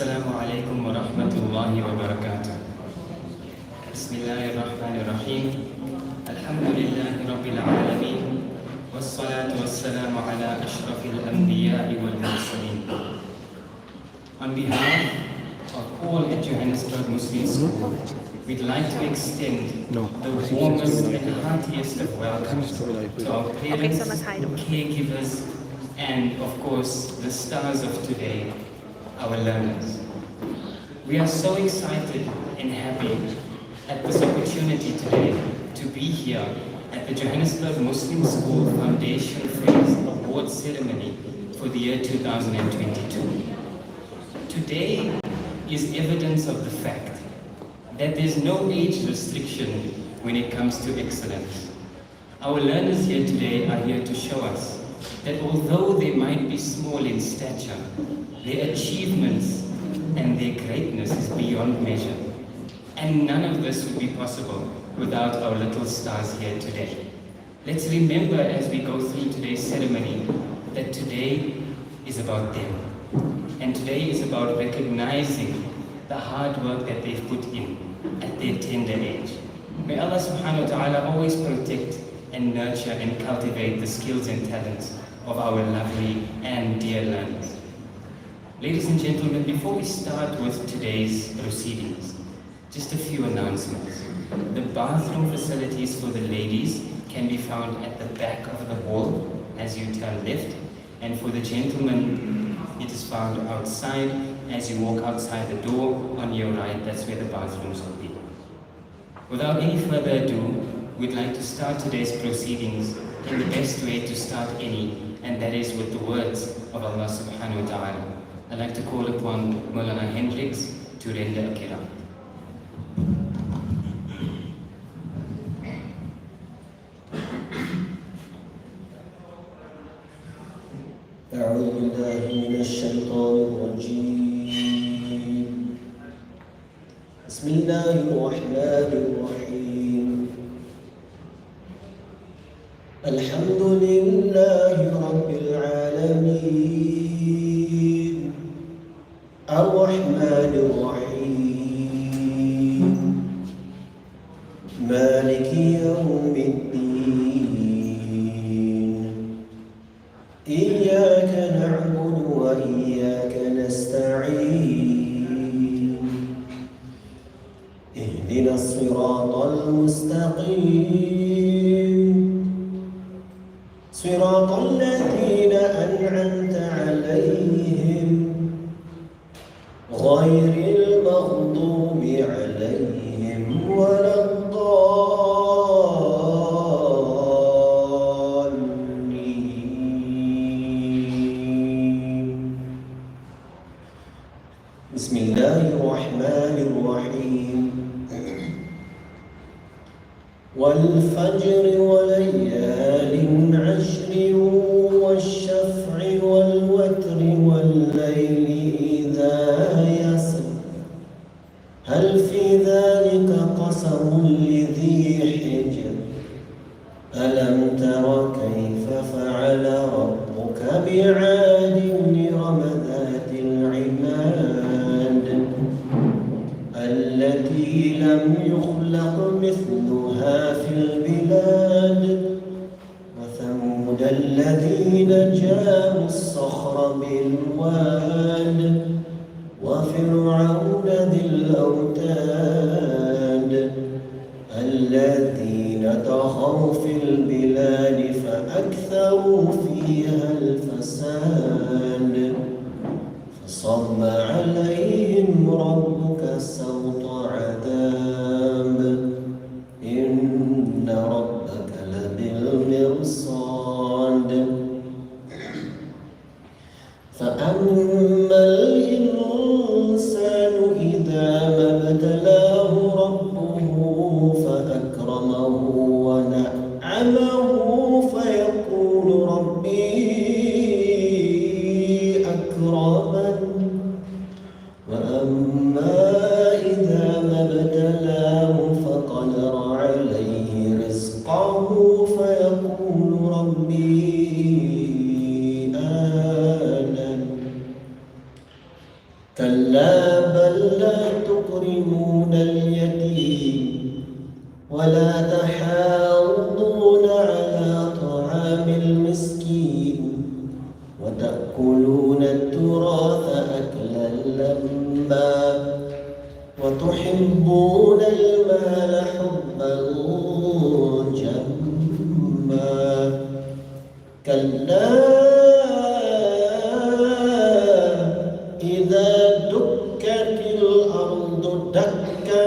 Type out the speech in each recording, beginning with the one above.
Assalamu alaikum wa rahmatullahi wa barakatuh. Bismillahirrahmanirrahim. Alhamdulillahi rabbil alameen. Wassalatu wassalamu ala ashrafil anbiya'i wal mursaleen. On behalf of all at Johannesburg Muslim School, we'd like to extend the warmest and heartiest of welcomes to our parents, caregivers, and of course, the stars of today, our learners. We are so excited and happy at this opportunity today to be here at the Johannesburg Muslim School Foundation Friends Award Ceremony for the year 2022. Today is evidence of the fact that there's no age restriction when it comes to excellence. Our learners here today are here to show us that although they might be small in stature, their achievements and their greatness is beyond measure. And none of this would be possible without our little stars here today. Let's remember as we go through today's ceremony that today is about them. And today is about recognizing the hard work that they've put in at their tender age. May Allah subhanahu wa ta'ala always protect and nurture and cultivate the skills and talents of our lovely and dear learners. Ladies and gentlemen, before we start with today's proceedings, just a few announcements. The bathroom facilities for the ladies can be found at the back of the hall as you turn left, and for the gentlemen, it is found outside as you walk outside the door on your right. That's where the bathrooms will be. Without any further ado, we'd like to start today's proceedings in the best way to start any, and that is with the words of Allah subhanahu wa ta'ala. I'd like to call upon Maulana Hendricks to render a qiraat. أعوذ بالله من الشيطان الرجيم. بسم الله الرحمن الرحيم. الحمد لله رب العالمين الرحمن الرحيم مالك يوم الدين إياك نعبد وإياك نستعين اهدنا الصراط المستقيم صراط الذين أنعمت عليهم غير المغضوب عليهم ولا الضالين. بسم الله الرحمن الرحيم. والفجر وليال عشر والشفع والوتر والليل إذا يسر هل في ذلك قسم لذي حجر ألم تر كيف فعل ربك بعاد إرم ذات العماد التي لم يخلق مثلها في البلاد وثمود الذين جابوا الصخر بالواد وفرعون ذي الأوتاد الذين طغوا في البلاد فأكثروا فيها الفساد فصب عليهم ربك سوط عذاب إن ربك لبالمرصاد فأما الإنسان إذا ما ابتلاه ربه فأكرمه ونعمه فيقول ربي أكرمن وأما إذا ما ابتلاه فقدر عليه رزقه فيقول ربي أهانن كلا تكرمون اليتيم ولا تحاضون على طعام المسكين وتأكلون التراث أكلا لما وتحبون المال حبا جما كلا إذا دكت الأرض دكا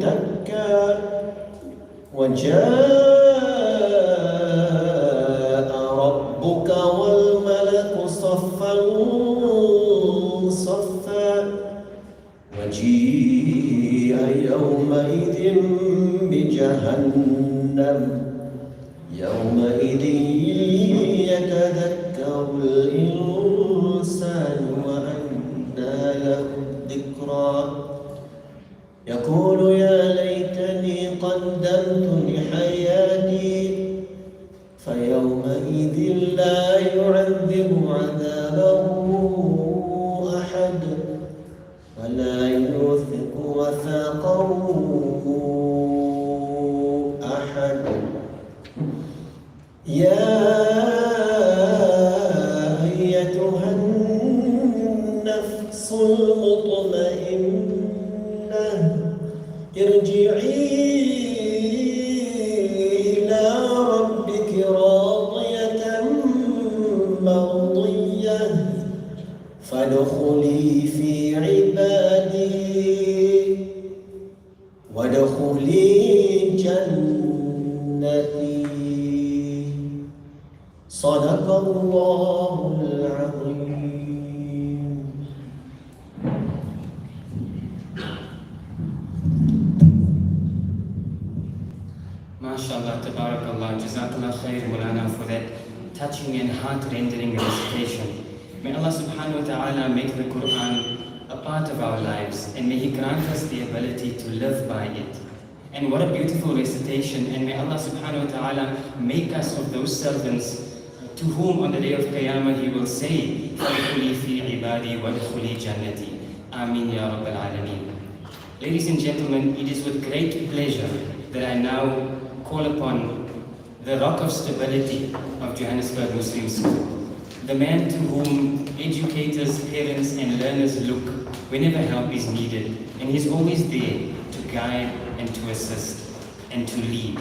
دكا وجاء ربك والملك صفا صفا وجيء يومئذ بجهنم يومئذ يتذكر الإنسان وأنى له الذكرى يقول يا ليتني قدمت لحياتي فيومئذ لا يعذب عذابه أحد ولا يوثق وثاقه أحد يا أيتها النفس المطمئنة ارجعي إلى ربك راضية مرضية فادخلي في عبادي وادخلي جنتي صدق الله العظيم. MashaAllah, Tabarakallah, Jazakallah khair Mulana for that touching and heart-rendering recitation. May Allah subhanahu wa ta'ala make the Quran a part of our lives and may He grant us the ability to live by it. And what a beautiful recitation, and may Allah subhanahu wa ta'ala make us of those servants to whom on the day of Qiyamah He will say, فَادْخُلِي فِي عِبَادِي وَادْخُلِي جَنَّتِي. Ameen Ya Rabbal Alameen. Ladies and gentlemen, it is with great pleasure that I now call upon the rock of stability of Johannesburg Muslim School, the man to whom educators, parents and learners look whenever help is needed, and he's always there to guide and to assist and to lead.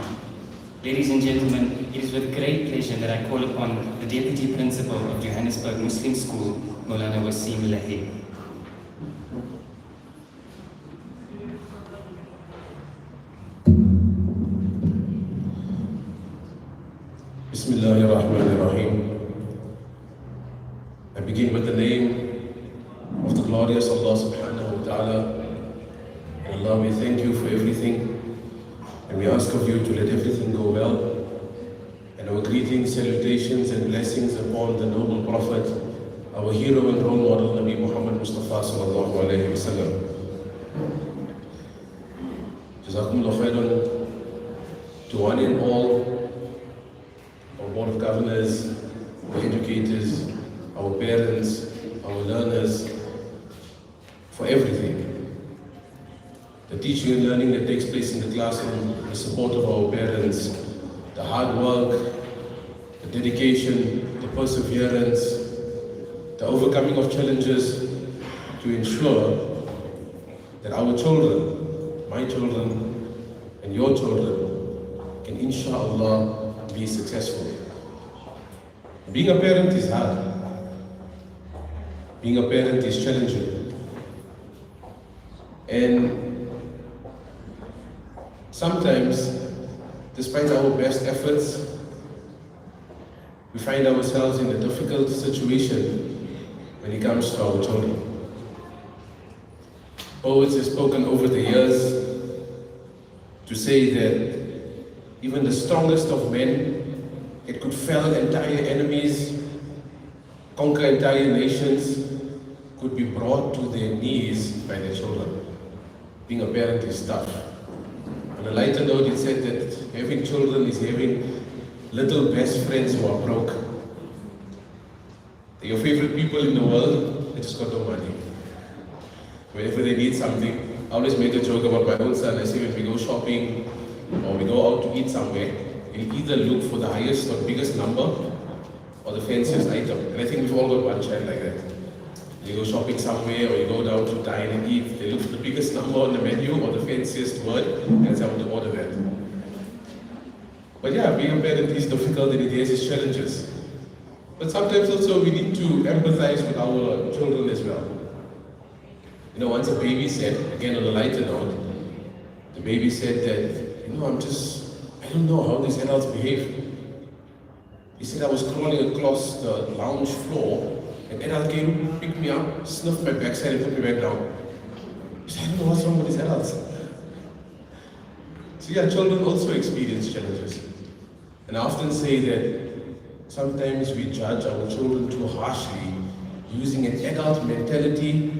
Ladies and gentlemen, it is with great pleasure that I call upon the Deputy Principal of Johannesburg Muslim School, Maulana Wasim Lahi. Bismillahirrahmanirrahim. I begin with the name of the glorious Allah subhanahu wa ta'ala. And Allah, we thank you for everything, and we ask of you to let everything go well. And our greetings, salutations and blessings upon the noble Prophet, our hero and role model, Nabi Muhammad Mustafa sallallahu alayhi wa sallam. Jazakumullah khairan to one and all, our Board of Governors, our educators, our parents, our learners, for everything. The teaching and learning that takes place in the classroom, the support of our parents, the hard work, the dedication, the perseverance, the overcoming of challenges to ensure that our children, my children, and your children can inshallah be successful. Being a parent is hard. Being a parent is challenging. And sometimes, despite our best efforts, we find ourselves in a difficult situation when it comes to our children. Poets have spoken over the years to say that even the strongest of men, it could fell entire enemies, conquer entire nations, could be brought to their knees by their children. Being a parent is tough. On a lighter note, it said that having children is having little best friends who are broke. They're your favorite people in the world, they just got no money. Whenever they need something, I always make a joke about my own son. I say when we go shopping or we go out to eat somewhere, he'll either look for the highest or biggest number or the fanciest item. And I think we've all got one child like that. You go shopping somewhere or you go down to dine and eat, they look for the biggest number on the menu or the fanciest word and say, I want to order that. But yeah, being a parent is difficult and it has its challenges. But sometimes also we need to empathize with our children as well. You know, once a baby said, again on a lighter note, the baby said that, I don't know how these adults behave. He said, I was crawling across the lounge floor, an adult came, picked me up, sniffed my backside and put me back down. He said, I don't know what's wrong with these adults. So yeah, children also experience challenges. And I often say that sometimes we judge our children too harshly, using an adult mentality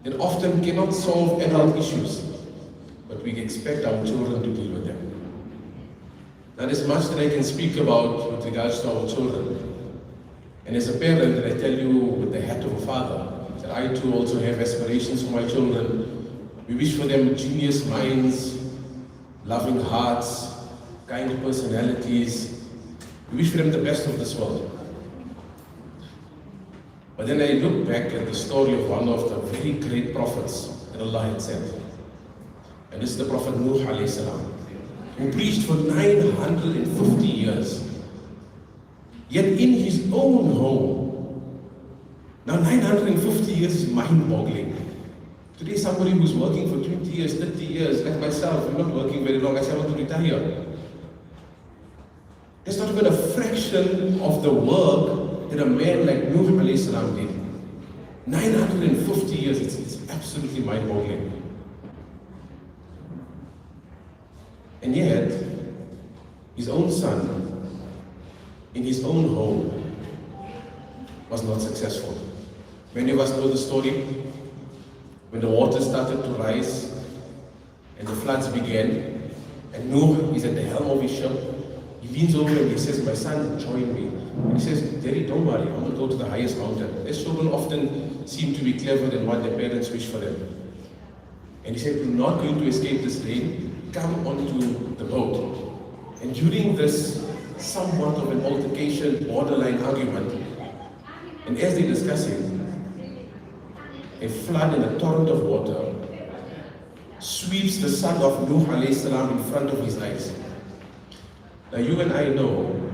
that often cannot solve adult issues, but we expect our children to deal with them. Now there's much that I can speak about with regards to our children. And as a parent, I tell you with the hat of a father, that I too also have aspirations for my children. We wish for them genius minds, loving hearts, kind personalities. We wish for them the best of this world. But then I look back at the story of one of the very great prophets that Allah had sent. And this is the Prophet Nuh alayhi salam, who preached for 950 years. Yet in his own home, now 950 years is mind-boggling. Today somebody who's working for 20 years, 30 years, like myself, I'm not working very long, I say I want to retire. There's not even a fraction of the work that a man like Nuh alayhi salam did. 950 years, it's absolutely mind-boggling. And yet, his own son, in his own home, was not successful. Many of us know the story. When the water started to rise and the floods began, and Nuh is at the helm of his ship, he leans over and he says, my son, join me. And he says, Daddy, don't worry, I'm going to go to the highest mountain. As children often seem to be clever than what their parents wish for them. And he said, we're not going to escape this rain. Come onto the boat. And during this somewhat of an altercation, borderline argument, and as they're discussing, a flood and a torrent of water sweeps the son of Nuh alayhi salam in front of his eyes. Now you and I know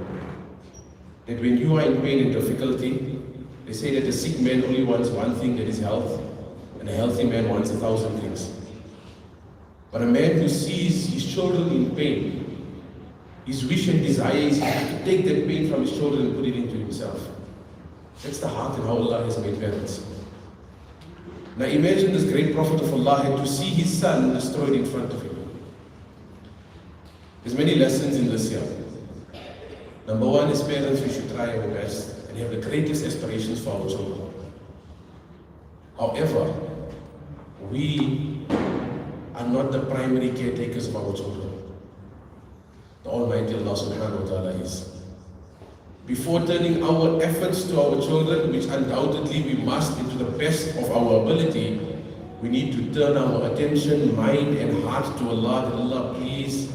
that when you are in pain and difficulty, they say that a sick man only wants one thing, that is health, and a healthy man wants 1,000 things. But a man who sees his children in pain, his wish and desire is to take that pain from his children and put it into himself. That's the heart and how Allah has made parents. Now imagine this great Prophet of Allah had to see his son destroyed in front of him. There's many lessons in this here. Number one, as parents, we should try our best and have the greatest aspirations for our children. However, we are not the primary caretakers of our children. The Almighty Allah subhanahu wa ta'ala is. Before turning our efforts to our children, which undoubtedly we must into the best of our ability, we need to turn our attention, mind and heart to Allah. That Allah, please,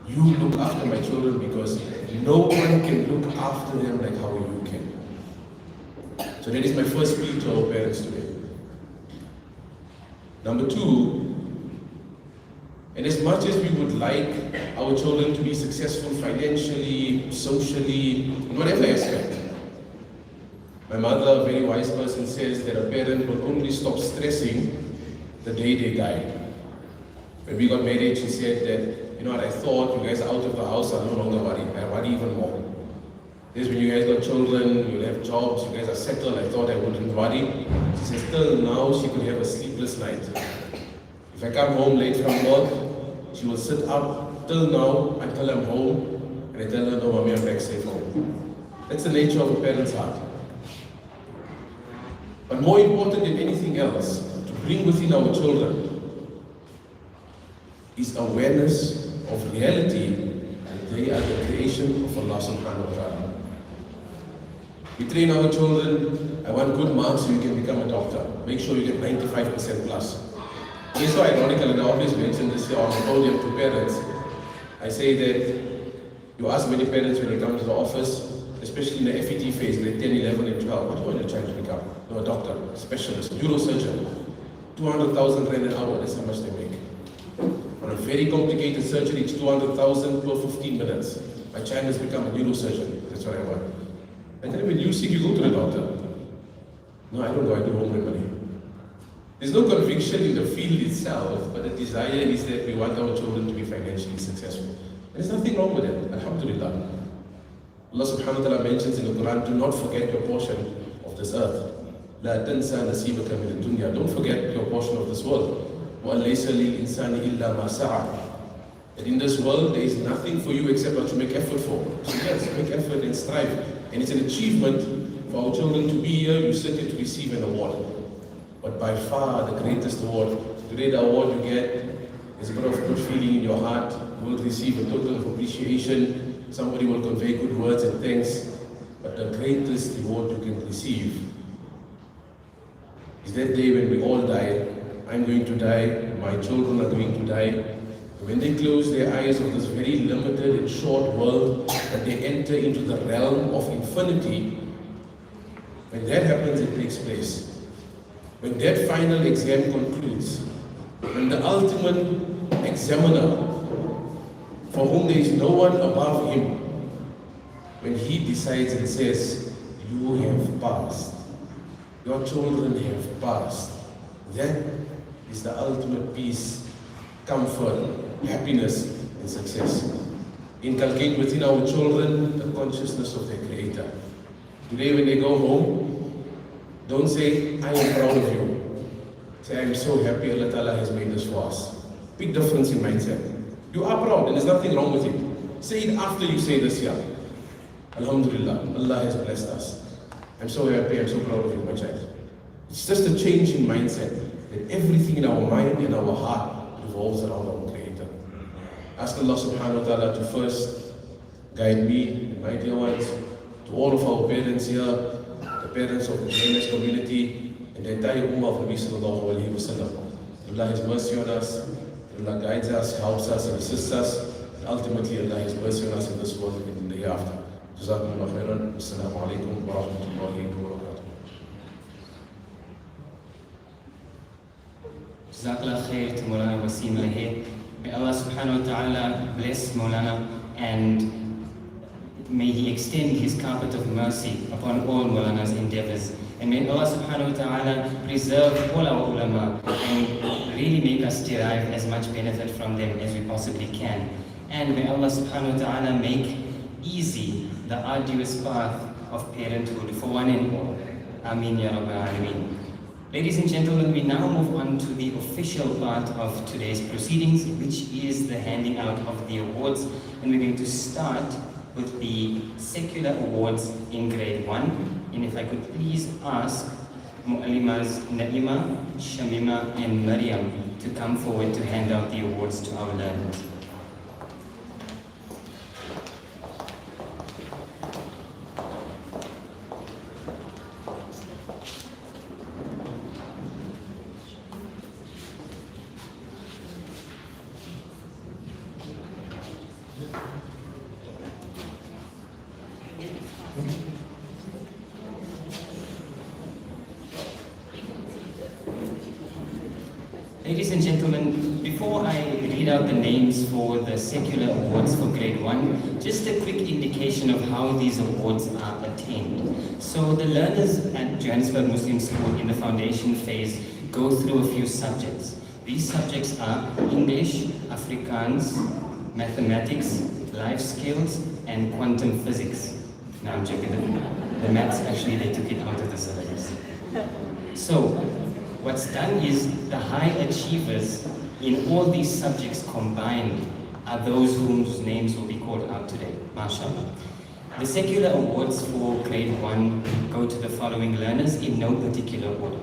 you look after my children, because no one can look after them like how you can. So that is my first plea to our parents today. Number two, and as much as we would like our children to be successful financially, socially, in whatever aspect, my mother, a very wise person, says that a parent will only stop stressing the day they die. When we got married, she said that, you know what, I thought you guys are out of the house, I'm no longer worried. I worry even more. Because when you guys got children, you'll have jobs, you guys are settled, I thought I wouldn't worry. She says, till now, she could have a sleepless night. If I come home late from work, she will sit up till now until I'm home, and I tell her, no, mommy, I'm back safe home. That's the nature of a parent's heart. But more important than anything else, to bring within our children is awareness of reality, and they are the creation of Allah subhanahu wa ta'ala. We train our children, I want good marks so you can become a doctor. Make sure you get 95% plus. It's so ironical, and I always mention this here on the podium to parents. I say that you ask many parents when they come to the office, especially in the FET phase, grade 10, 11, and 12, what do you want your child to become? No, a doctor, a specialist, a neurosurgeon. 200,000 rand an hour, that's how much they make. On a very complicated surgery, it's 200,000 per 15 minutes. My child has become a neurosurgeon, that's what I want. I tell him, when you sick, you go to the doctor. No, I don't go, I do home remedy. There's no conviction in the field itself, but the desire is that we want our children to be financially successful. And there's nothing wrong with it, alhamdulillah. Allah subhanahu wa ta'ala mentions in the Quran, do not forget your portion of this earth. لا تنسى نصيبك من الدنيا. Don't forget your portion of this world. وَأَلَّيْسَ لِلْإِنسَانِ إِلَّا مَا سَعَى. That in this world there is nothing for you except what you make effort for. So yes, make effort and strive. And it's an achievement for our children to be here, you sit here to receive an award. But by far the greatest award, today the award you get is a bit of good feeling in your heart. You will receive a total of appreciation. Somebody will convey good words and thanks. But the greatest reward you can receive is that day when we all die. I'm going to die, my children are going to die. When they close their eyes of this very limited and short world, that they enter into the realm of infinity, when that happens, it takes place. When that final exam concludes, when the ultimate examiner, for whom there is no one above him, when he decides and says, you have passed, your children have passed, that is the ultimate peace, comfort, happiness, and success. Inculcate within our children the consciousness of their Creator. Today when they go home, don't say, I am proud of you. Say, I am so happy Allah Ta'ala has made this for us. Big difference in mindset. You are proud and there's nothing wrong with it. Say it after you say this here. Alhamdulillah, Allah has blessed us. I'm so happy, I'm so proud of you, my child. It's just a change in mindset. That everything in our mind and our heart revolves around our Creator. Ask Allah subhanahu wa ta'ala to first guide me and my dear ones, to all of our parents here, the parents of the JMS community, and the entire Ummah of Nabi sallallahu alayhi wa sallam. Allah has mercy on us, Allah guides us, helps us, and assists us, and ultimately Allah has mercy on us in this world and in the hereafter. Jazakumullah khairan. Assalamu alaikum wa rahmatullahi wa barakatuh. Jazakallah khair to Maulana Wasim Lahir. May Allah subhanahu wa ta'ala bless Maulana and may He extend His carpet of mercy upon all Maulana's endeavors. And may Allah subhanahu wa ta'ala preserve all our ulama and really make us derive as much benefit from them as we possibly can. And may Allah subhanahu wa ta'ala make easy the arduous path of parenthood for one and all. Ameen ya Rabbal Alameen. Ladies and gentlemen, we now move on to the official part of today's proceedings, which is the handing out of the awards. And we're going to start with the secular awards in grade 1. And if I could please ask Mu'allimas Naima, Shamima and Maryam to come forward to hand out the awards to our learners. Ladies and gentlemen, before I read out the names for the secular awards for grade 1, just a quick indication of how these awards are attained. So the learners at Johannesburg Muslim School in the foundation phase go through a few subjects. These subjects are English, Afrikaans, mathematics, life skills, and quantum physics. Now I'm joking, the maths actually they took it out of the syllabus. So, what's done is the high achievers in all these subjects combined are those whose names will be called out today, mashallah. The secular awards for grade 1 go to the following learners in no particular order.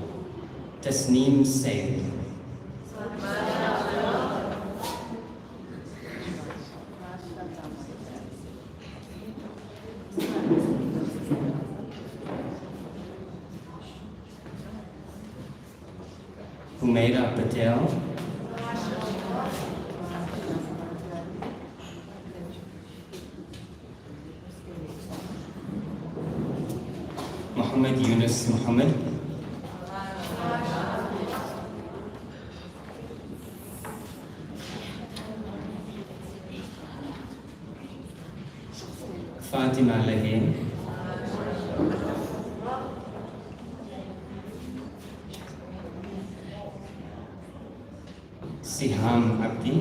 Tasneem Sayyid, Humaira Patel, Muhammad Yunus Muhammad, Fatima Lahane, Siham Abdi,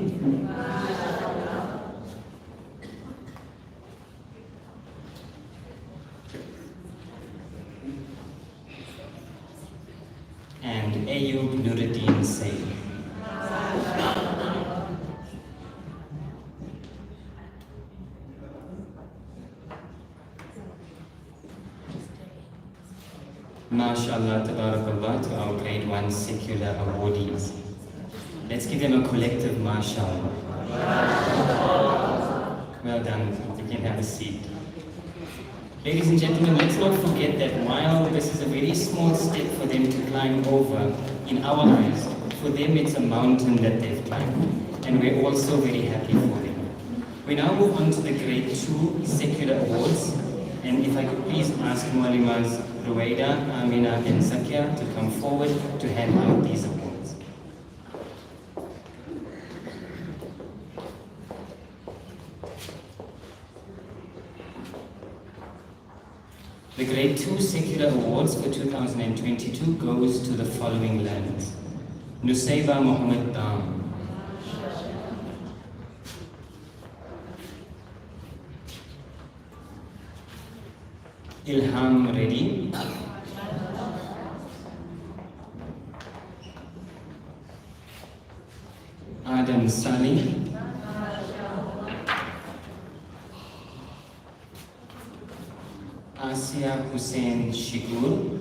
and Ayub Nuruddin Said. MashaAllah, tabarakallah, to our grade 1 secular awardees. Let's give them a collective MashaAllah. Well done, you can have a seat. Ladies and gentlemen, let's not forget that while this is a very small step for them to climb over, in our eyes, for them it's a mountain that they've climbed. And we're also very happy for them. We now move on to the grade 2 secular awards. And if I could please ask Muallimas Ruwaida, Amina and Zakia to come forward to hand out these awards. The grade 2 secular awards for 2022 goes to the following learners. Nusayba Muhammad Dam, Ilham Reddy, Adam Salih, Asia Hussein Shikur,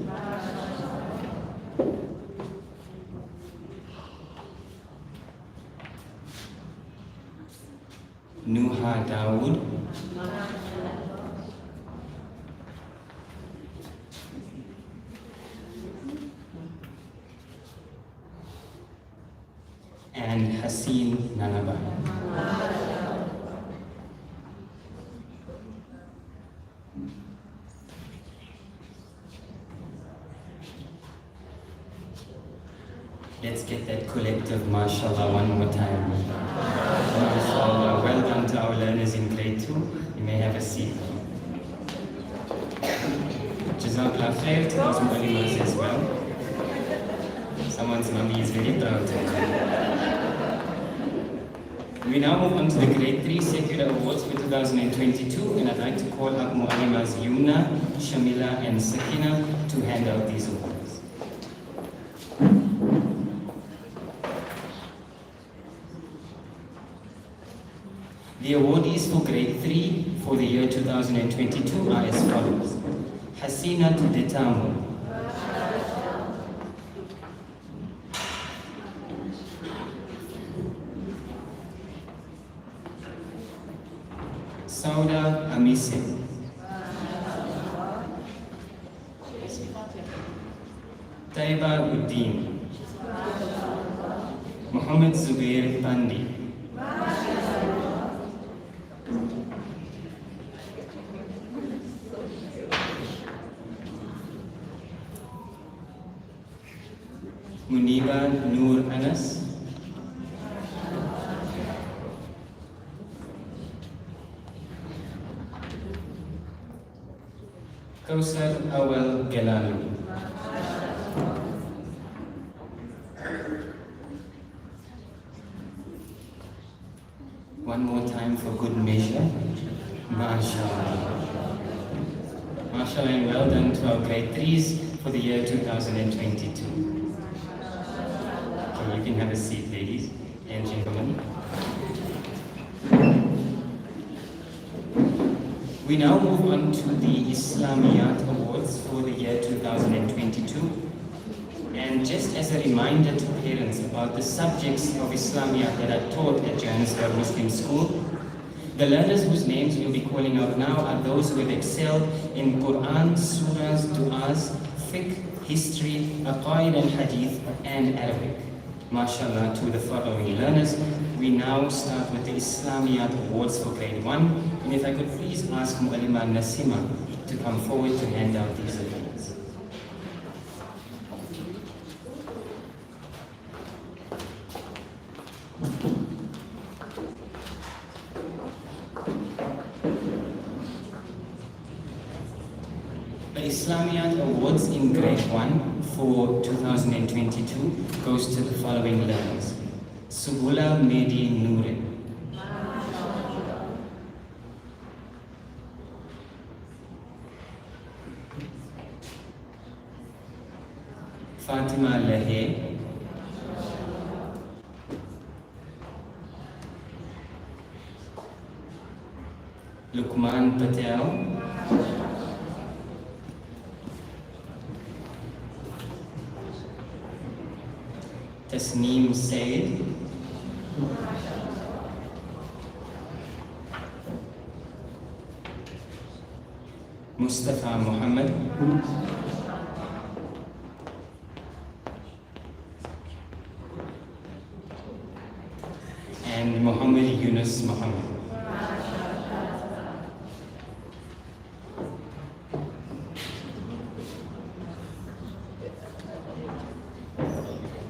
Nuha Dawood, and Haseen Nanaba. Let's get that collective mashallah one more time. Mashallah, well done to our learners in grade 2. You may have a seat. Jazakallah khair to those muallimas as well. Someone's mummy is very proud today. We now move on to the grade 3 secular awards for 2022, and I'd like to call up Muallimas Yumna, Shamila and Sakina to hand out these awards. The awardees for grade 3 for the year 2022 are as follows. Hasina Detamu, Sauda Amise, Taiba Uddin, Muhammad Zubair Pandi, Muniba Noor Anas, Kausar Awal Gelalu, one more time for good measure. MashaAllah. MashaAllah, and well done to our grade 3s for the year 2022. Okay, you can have a seat, ladies and gentlemen. We now move on to the Islamiyat Awards for the year 2022. And just as a reminder to parents about the subjects of Islamiyat that are taught at Johannesburg Muslim School, the learners whose names we'll be calling out now are those who have excelled in Quran, surahs, du'as, fiqh, history, aqaid and hadith, and Arabic. MashaAllah, to the following learners. We now start with the Islamiyat Awards for Grade 1. And if I could please ask Mu'allima Nasima to come forward to hand out these awards. The Islamiyat Awards in Grade 1 for 2022 goes to the following learners. Subula Mehdi Nurin, Fatima Lahe, Lukman Patel, Tasneem Said, Mustafa Muhammad, and Muhammad Yunus Muhammad.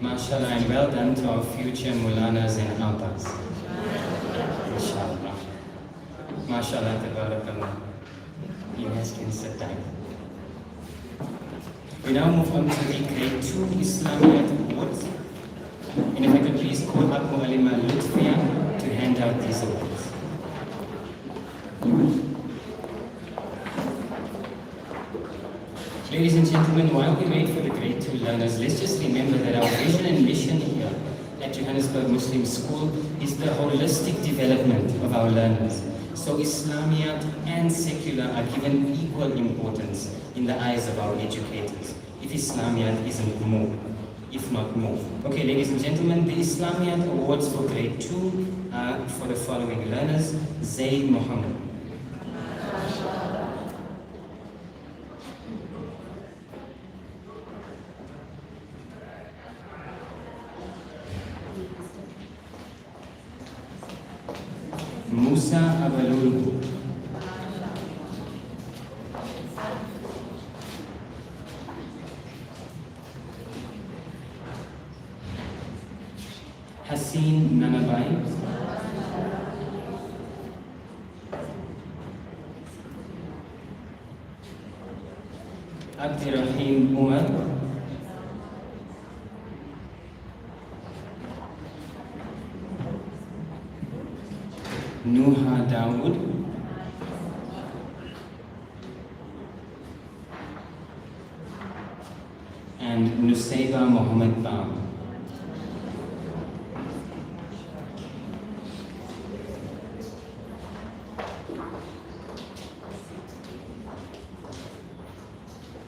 MashaAllah, and well done to our future Mulanas and Abbas. Inshallah. MashaAllah, tabarakallah. You guys can sit down. We now move on to the Grade 2 Islamiyat Awards. And if I could please call up Mu'allima Lutfiya to hand out these awards. Ladies and gentlemen, while we wait for the Grade 2 learners, let's just remember that our vision and mission here at Johannesburg Muslim School is the holistic development of our learners. So Islamiyat and secular are given equal importance in the eyes of our educators, if Islamiyat isn't more, if not more. Okay, ladies and gentlemen, the Islamiyat Awards for Grade 2 are for the following learners. Zaid Muhammad, Musa Abalulu, Haseen Nanabai, Abdirahim Umar, Nuha Dawood, and Nusayba Muhammad Baum.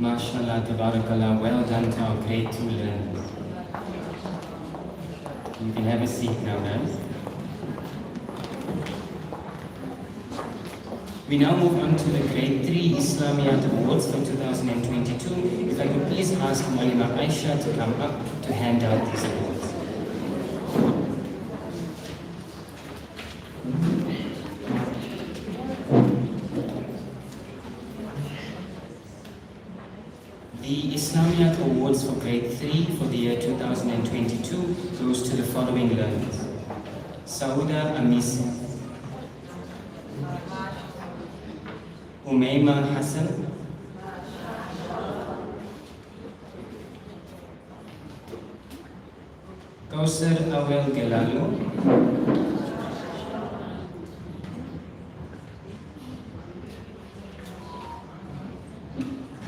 MashaAllah, tabarakallah, well done to our Grade 2 learners. You can have a seat now, guys. We now move on to the Grade 3 Islamiyat Awards for 2022. If I could please ask Mu'allima Aisha to come up to hand out these awards. The Islamiyat Awards for Grade 3 for the year 2022 goes to the following learners. Sauda Amisi, Umayma Hassan, Kausar Awel Gelalo,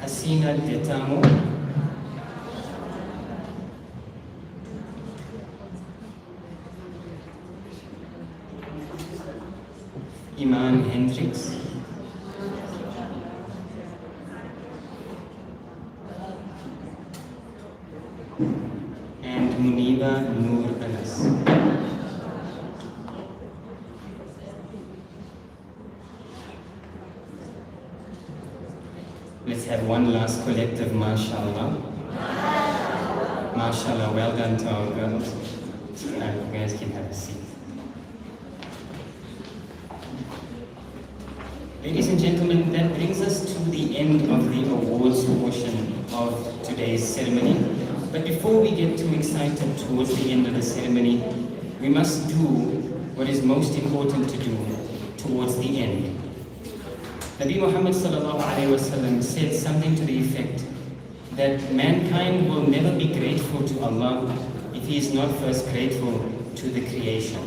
Hasina Detamo, Iman Hendricks, and Muniba Noor Anas. Let's have one last collective mashallah. MashaAllah, well done to our girls. You guys can have a seat. Ladies and gentlemen, that brings us to the end of the awards portion of today's ceremony. But before we get too excited towards the end of the ceremony, we must do what is most important to do towards the end. Nabi Muhammad sallallahu alaihi wasallam said something to the effect that mankind will never be grateful to Allah if he is not first grateful to the creation.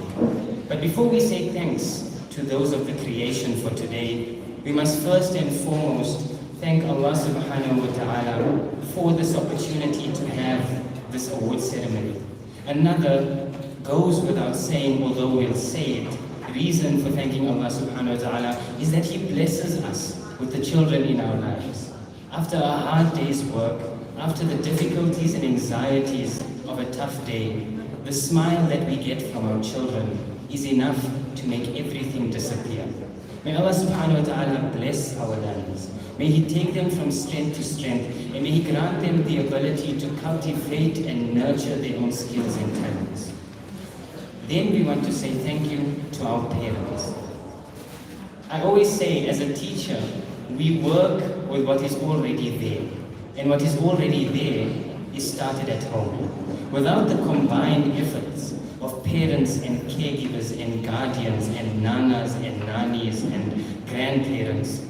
But before we say thanks to those of the creation for today, we must first and foremost thank Allah subhanahu wa ta'ala for this opportunity to have this award ceremony. Another goes without saying, although we'll say it, reason for thanking Allah subhanahu wa ta'ala is that He blesses us with the children in our lives. After a hard day's work, after the difficulties and anxieties of a tough day, the smile that we get from our children is enough to make everything disappear. May Allah subhanahu wa ta'ala bless our lands. May He take them from strength to strength, and may He grant them the ability to cultivate and nurture their own skills and talents. Then we want to say thank you to our parents. I always say, as a teacher, we work with what is already there. And what is already there is started at home. Without the combined efforts of parents and caregivers and guardians and nanas and nannies and grandparents,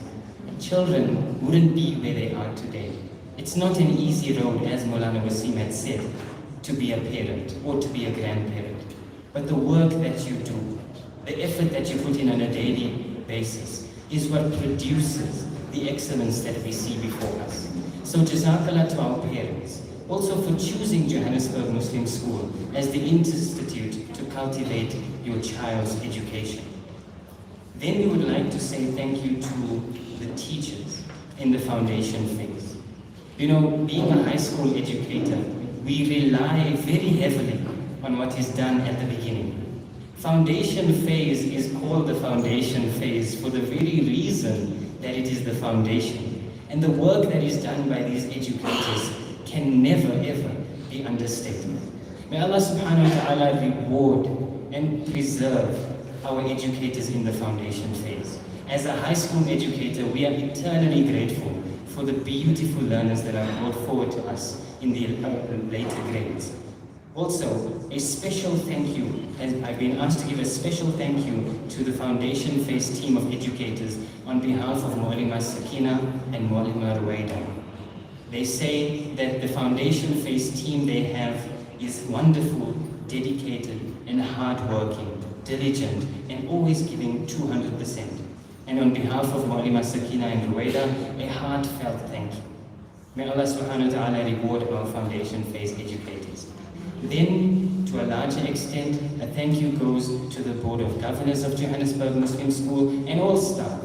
children wouldn't be where they are today. It's not an easy road, as Maulana Wasim had said, to be a parent or to be a grandparent. But the work that you do, the effort that you put in on a daily basis, is what produces the excellence that we see before us. So Jazakallah to our parents, also for choosing Johannesburg Muslim School as the institute to cultivate your child's education. Then we would like to say thank you to the teachers in the foundation phase. You know, being a high school educator, we rely very heavily on what is done at the beginning. Foundation phase is called the foundation phase for the very reason that it is the foundation. And the work that is done by these educators can never ever be understated. May Allah subhanahu wa ta'ala reward and preserve our educators in the foundation phase. As a high school educator, we are eternally grateful for the beautiful learners that are brought forward to us in the later grades. Also, a special thank you, and I've been asked to give a special thank you to the foundation phase team of educators on behalf of Mu'allima Sakina and Mu'allima Ruwaida. They say that the foundation phase team they have is wonderful, dedicated, and hardworking, diligent, and always giving 200%. And on behalf of Mu'allima Sakina and Ruwaida, a heartfelt thank you. May Allah subhanahu wa ta'ala reward our foundation phase educators. Then, to a larger extent, a thank you goes to the Board of Governors of Johannesburg Muslim School and all staff.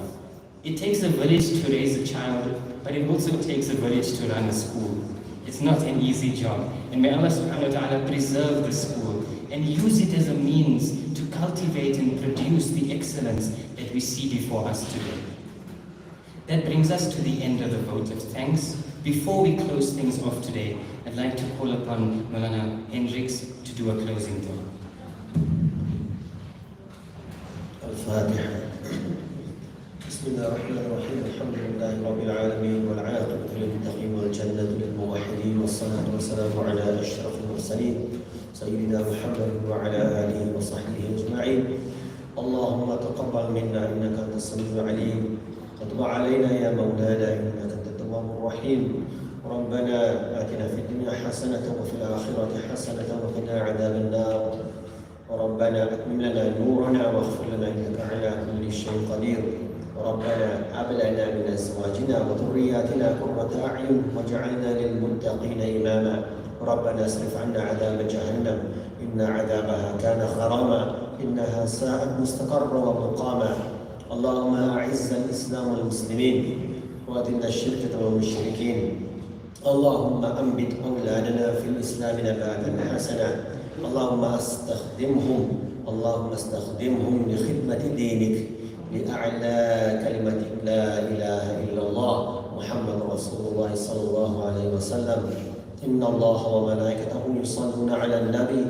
It takes a village to raise a child, but it also takes a village to run a school. It's not an easy job. And may Allah subhanahu wa ta'ala preserve the school and use it as a means to cultivate and produce the excellence that we see before us today. That brings us to the end of the vote of thanks. Before we close things off today, I'd like to call upon Maulana Hendricks to do a closing dua. Al-Fatiha. Bismillahirrahmanirrahim. Alhamdulillahi Rabbil Alameen wal 'aqibatu lil muttaqin wal jannatu lil muwahhidin was salatu wassalamu ala ashrafil mursalin sayyidina Muhammadin wa ala alihi wa sahbihi ajma'in. Allahumma taqabbal minna innaka antas samiul 'alim. وتب علينا يا مولانا إنك أنت التواب الرحيم. ربنا آتنا في الدنيا حسنة وفي الآخرة حسنة وقنا عذاب النار. ربنا أتمم لنا نورنا واغفر لنا إنك على كل شيء قدير. ربنا هب لنا من أزواجنا وذرياتنا قرة أعين واجعلنا للمتقين إماما. ربنا اصرف عنا عذاب جهنم إن عذابها كان غراما إنها ساءت مستقرا ومقاما. اللهم أعز الإسلام والمسلمين وأذل الشرك والمشركين. اللهم أنبت أولادنا في الإسلام نباتا حسنا. اللهم استخدمهم لخدمة دينك لأعلى كلمة لا إله إلا الله محمد رسول الله صلى الله عليه وسلم. إن الله وملائكته يصلون على النبي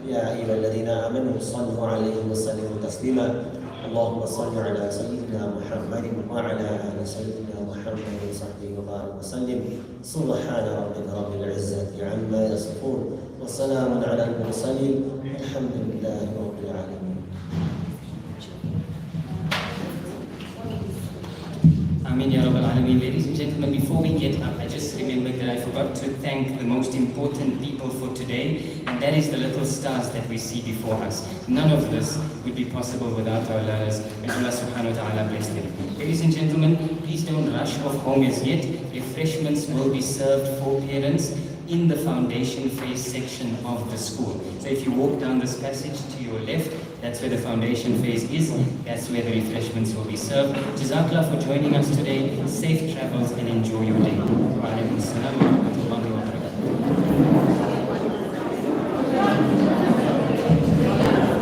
يا أيها الذين آمنوا صلوا عليه وسلموا تسليما اللهم صل على سيدنا محمد وعلى آل سيدنا محمد وصحبه وبارك وسلم سبحان ربك رب العزة عما يصفون وسلام على المرسلين الحمد لله رب العالمين. Amin Ya Rabbal Alameen. Ladies and gentlemen, before we get up, I just remembered that I forgot to thank the most important people for today, and that is the little stars that we see before us. None of this would be possible without our learners. May Allah subhanahu wa ta'ala bless them. Ladies and gentlemen, please don't rush off home as yet. Refreshments will be served for parents in the foundation phase section of the school. So if you walk down this passage to your left, that's where the foundation phase is. That's where the refreshments will be served. Jazakallah for joining us today. Safe travels and enjoy your day. Wa alaikum salam.